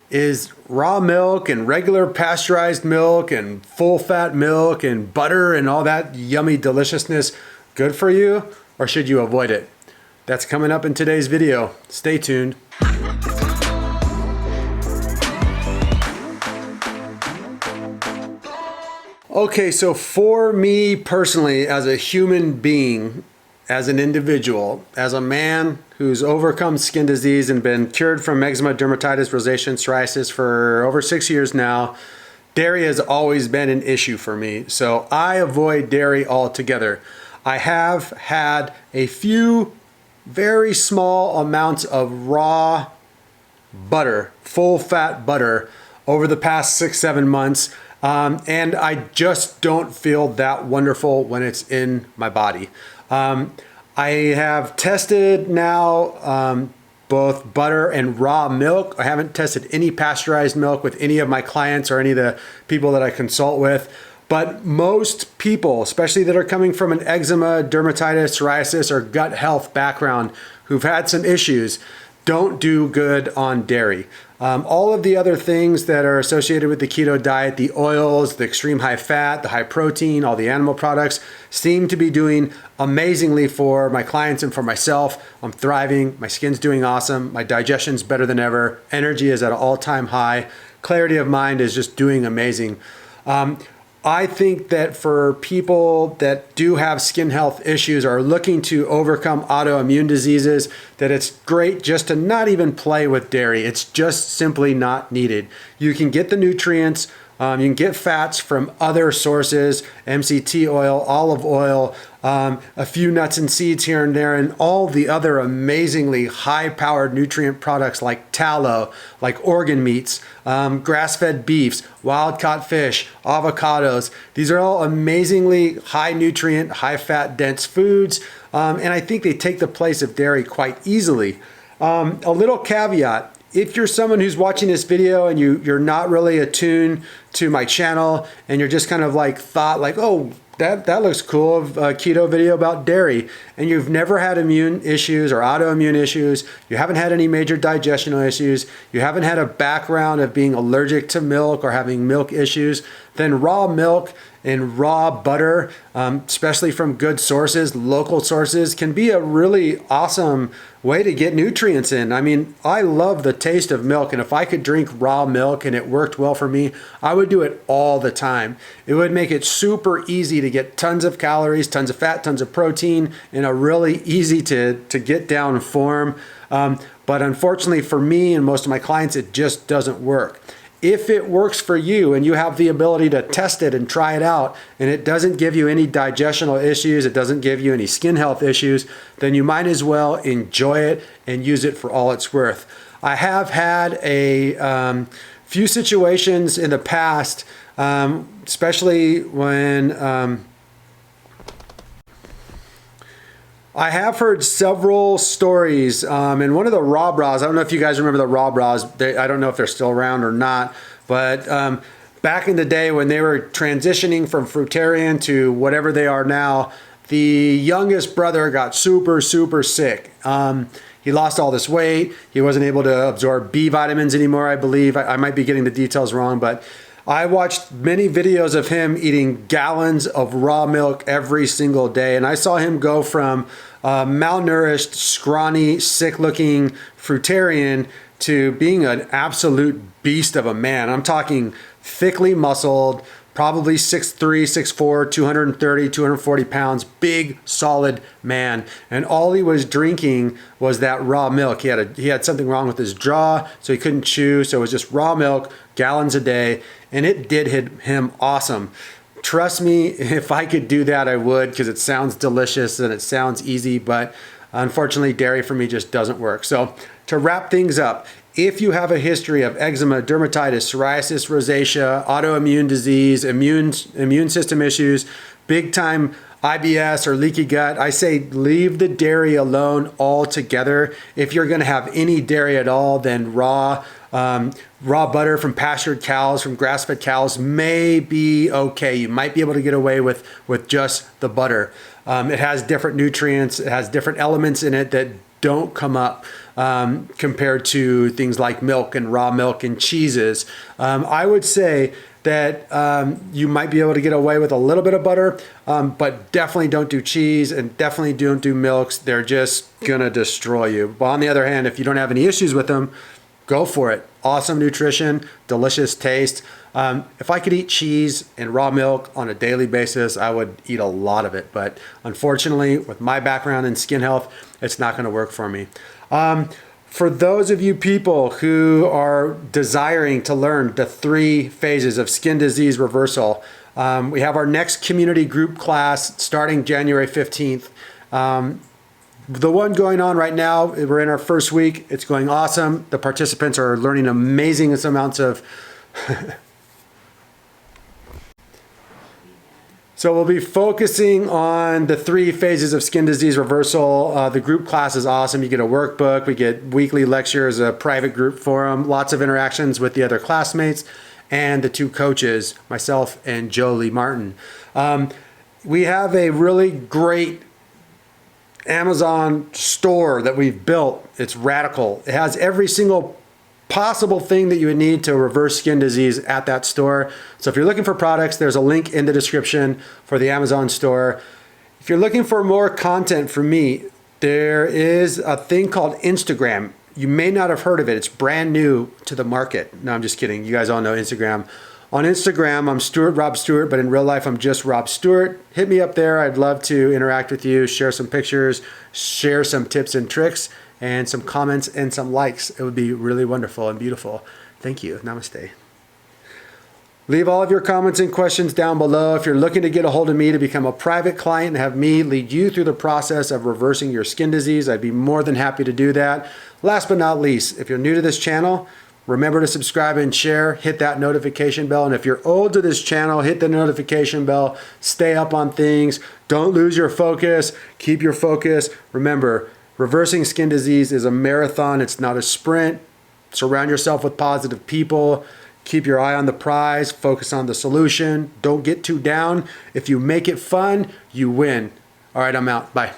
Is raw milk and regular pasteurized milk and full fat milk and butter and all that yummy deliciousness good for you, or should you avoid it? That's coming up in today's video. Stay tuned. Okay, so for me personally, as a human being, as an individual, as a man who's overcome skin disease and been cured from eczema, dermatitis, rosacea, and psoriasis for over 6 years now, dairy has always been an issue for me. So I avoid dairy altogether. I have had a few very small amounts of raw butter, full fat butter, over the past 6-7 months. And I just don't feel that wonderful when it's in my body. I have tested now both butter and raw milk. I haven't tested any pasteurized milk with any of my clients or any of the people that I consult with. But most people, especially that are coming from an eczema, dermatitis, psoriasis, or gut health background who've had some issues, don't do good on dairy. All of the other things that are associated with the keto diet, the oils, the extreme high fat, the high protein, all the animal products, seem to be doing amazingly for my clients and for myself. I'm thriving, my skin's doing awesome, my digestion's better than ever, energy is at an all-time high, clarity of mind is just doing amazing. I think that for people that do have skin health issues or are looking to overcome autoimmune diseases, that it's great just to not even play with dairy. It's just simply not needed. You can get the nutrients, you can get fats from other sources, MCT oil, olive oil, a few nuts and seeds here and there, and all the other amazingly high-powered nutrient products like tallow, like organ meats, grass-fed beefs, wild-caught fish, avocados. These are all amazingly high-nutrient, high-fat, dense foods, and I think they take the place of dairy quite easily. A little caveat. If you're someone who's watching this video and you're not really attuned to my channel and you're just kind of like thought like, oh, that looks cool, a keto video about dairy, and you've never had immune issues or autoimmune issues, you haven't had any major digestional issues, you haven't had a background of being allergic to milk or having milk issues, then raw milk and raw butter, especially from good sources, local sources, can be a really awesome way to get nutrients in. I mean, I love the taste of milk, and if I could drink raw milk and it worked well for me, I would do it all the time. It would make it super easy to get tons of calories, tons of fat, tons of protein in a really easy to get down form. But unfortunately for me and most of my clients, it just doesn't work. If it works for you and you have the ability to test it and try it out and it doesn't give you any digestional issues, it doesn't give you any skin health issues, then you might as well enjoy it and use it for all it's worth. I have had a few situations in the past, especially when I have heard several stories, and one of the raw bras, I don't know if you guys remember the raw bras, I don't know if they're still around or not, but back in the day when they were transitioning from fruitarian to whatever they are now, the youngest brother got super sick. He lost all this weight, he wasn't able to absorb B vitamins anymore, I believe. I might be getting the details wrong, but I watched many videos of him eating gallons of raw milk every single day, and I saw him go from malnourished, scrawny, sick-looking fruitarian to being an absolute beast of a man. I'm talking thickly muscled, probably 6'3", 6'4", 230, 240 pounds, big, solid man. And all he was drinking was that raw milk. He had something wrong with his jaw, so he couldn't chew, so it was just raw milk, gallons a day, and it did him awesome. Trust me, if I could do that, I would, because it sounds delicious and it sounds easy, but unfortunately, dairy for me just doesn't work. So to wrap things up, if you have a history of eczema, dermatitis, psoriasis, rosacea, autoimmune disease, immune system issues, big time IBS or leaky gut, I say leave the dairy alone altogether. If you're going to have any dairy at all, then raw butter from pastured cows, from grass-fed cows may be okay. You might be able to get away with just the butter. It has different nutrients, it has different elements in it that don't come up compared to things like milk and raw milk and cheeses. I would say that you might be able to get away with a little bit of butter, but definitely don't do cheese and definitely don't do milks. They're just gonna destroy you. But on the other hand, if you don't have any issues with them, go for it. Awesome nutrition, delicious taste. If I could eat cheese and raw milk on a daily basis, I would eat a lot of it. But unfortunately, with my background in skin health, it's not gonna work for me. For those of you people who are desiring to learn the 3 phases of skin disease reversal, we have our next community group class starting January 15th. The one going on right now, we're in our first week. It's going awesome. The participants are learning amazing amounts of So we'll be focusing on the 3 phases of skin disease reversal. The group class is awesome. You get a workbook, we get weekly lectures, a private group forum, lots of interactions with the other classmates and the 2 coaches, myself and Jolie Martin. We have a really great Amazon store that we've built. It's radical. It has every single possible thing that you would need to reverse skin disease at that store. So if you're looking for products, there's a link in the description for the Amazon store. If you're looking for more content from me, there is a thing called Instagram. You may not have heard of it. It's brand new to the market. No, I'm just kidding. You guys all know Instagram. On Instagram, I'm Stuart Rob Stewart, but in real life, I'm just Rob Stewart. Hit me up there. I'd love to interact with you, share some pictures, share some tips and tricks, and some comments and some likes. It would be really wonderful and beautiful. Thank you. Namaste. Leave all of your comments and questions down below. If you're looking to get a hold of me to become a private client and have me lead you through the process of reversing your skin disease, I'd be more than happy to do that. Last but not least, if you're new to this channel, remember to subscribe and share, hit that notification bell. And if you're old to this channel, hit the notification bell, stay up on things, don't lose your focus, keep your focus. Remember, reversing skin disease is a marathon, it's not a sprint. Surround yourself with positive people. Keep your eye on the prize, focus on the solution. Don't get too down. If you make it fun, you win. All right, I'm out. Bye.